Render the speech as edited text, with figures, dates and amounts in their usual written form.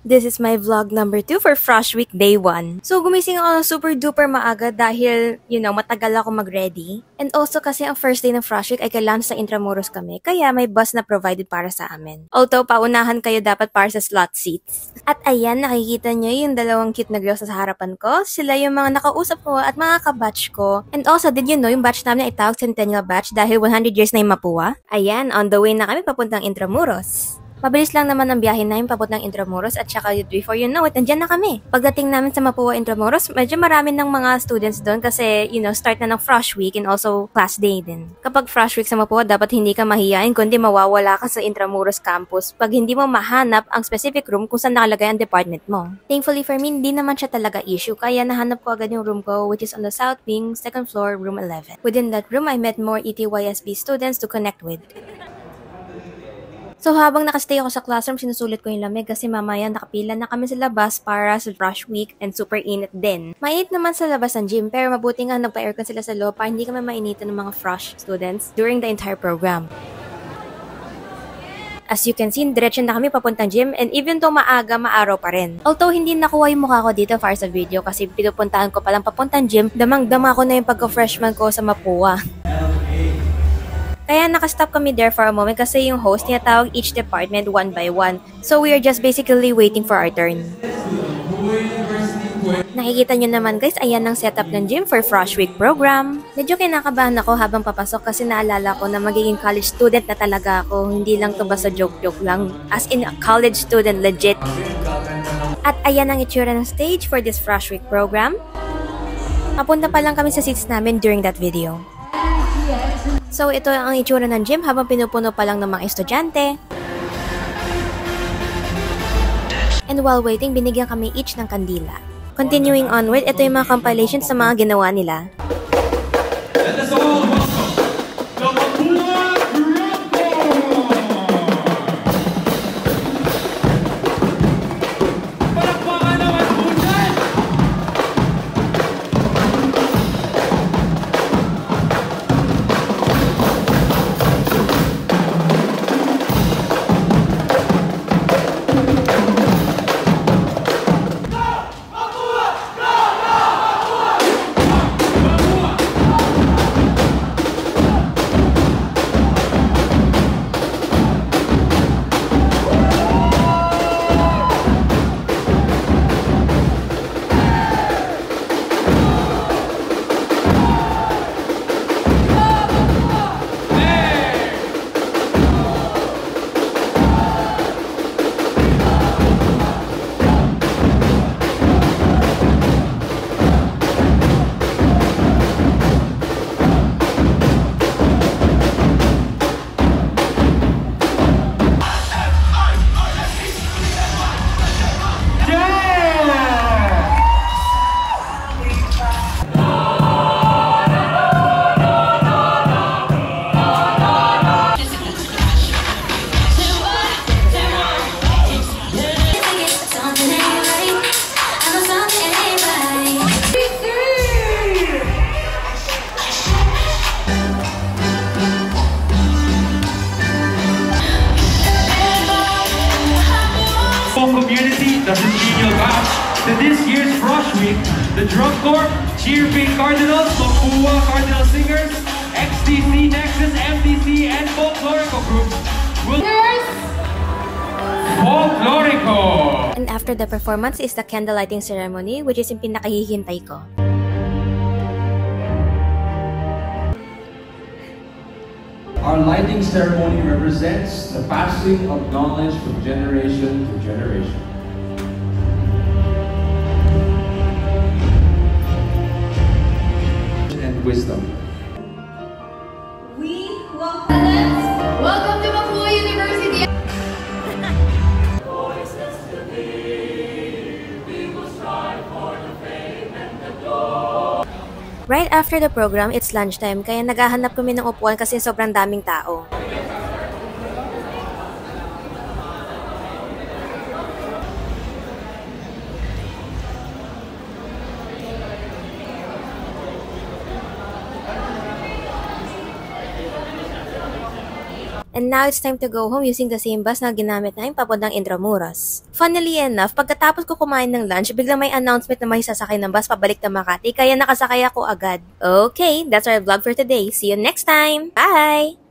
This is my vlog number 2 for Frosh Week Day 1. So, gumising ako ng super duper maaga dahil, matagal ako mag-ready. And also kasi ang first day ng Frosh Week ay kailangan sa Intramuros kami, kaya may bus na provided para sa amin. Although, paunahan kayo dapat para sa slot seats. At ayan, nakikita nyo yung dalawang cute na girls sa harapan ko. Sila yung mga nakausap ko at mga kabatch ko. And also, did you know yung batch namin ay tawag Centennial Batch dahil 100 years na yung Mapua? Ayan, on the way na kami papuntang Intramuros. Mabilis lang naman ang biyahe namin papuntang Intramuros at saka before you know it, nandiyan na kami. Pagdating namin sa Mapua Intramuros, medyo marami ng mga students doon kasi, start na ng Frosh Week and also class day din. Kapag Frosh Week sa Mapua, dapat hindi ka mahiyain kundi mawawala ka sa Intramuros campus pag hindi mo mahanap ang specific room kung saan nakalagay ang department mo. Thankfully for me, hindi naman siya talaga issue kaya nahanap ko agad yung room ko which is on the south wing, second floor, room 11. Within that room, I met more ETYSB students to connect with. So habang nakastay ako sa classroom, sinusulit ko yung lamig kasi mamaya nakapila na kami sa labas para sa Frosh Week and super init din. Mainit naman sa labas ng gym pero mabuti nga nagpa-aircon sila sa loob para hindi kami mainitan ng mga Frosh students during the entire program. As you can see, diretso na kami papuntang gym and even though maaga, maaraw pa rin. Although hindi nakuha yung mukha ko dito para sa video kasi pinupuntahan ko palang papuntang gym, damang-dama ko na yung pagka-freshman ko sa Mapua. Kaya nakastop kami there for a moment kasi yung host niya tawag each department one by one. So we are just basically waiting for our turn. Nakikita nyo naman guys, ayan ang setup ng gym for Frosh Week program. Medyo kinakabahan ako habang papasok kasi naalala ko na magiging college student na talaga ako. Hindi lang to basta joke-joke lang. As in a college student, legit. At ayan ang itsura ng stage for this Frosh Week program. Papunta pa lang kami sa seats namin during that video. So, ito ang itsura ng gym habang pinupuno pa lang ng mga estudyante. And while waiting, binigyan kami each ng kandila. Continuing onward, ito yung mga compilations sa mga ginawa nila. Community, the Centennial Batch, to this year's Frosh Week, the Drum Corps, Cheerfing Cardinals, Mapua Cardinal Singers, XTC, Nexus, MTC, and Folklorico groups will... Folklorico! And after the performance is the candlelighting ceremony, which is yung pinakahihintay ko. Our lighting ceremony represents the passing of knowledge from generation to generation. And wisdom. We welcome to Mapua University. Right after the program, it's lunchtime, kaya naghahanap kami ng upuan kasi sobrang daming tao. And now it's time to go home using the same bus na ginamit namin papuntang Intramuros. Funnily enough, pagkatapos ko kumain ng lunch, biglang may announcement na may sasakay ng bus pabalik na Makati, kaya nakasakay ako agad. Okay, that's our vlog for today. See you next time! Bye!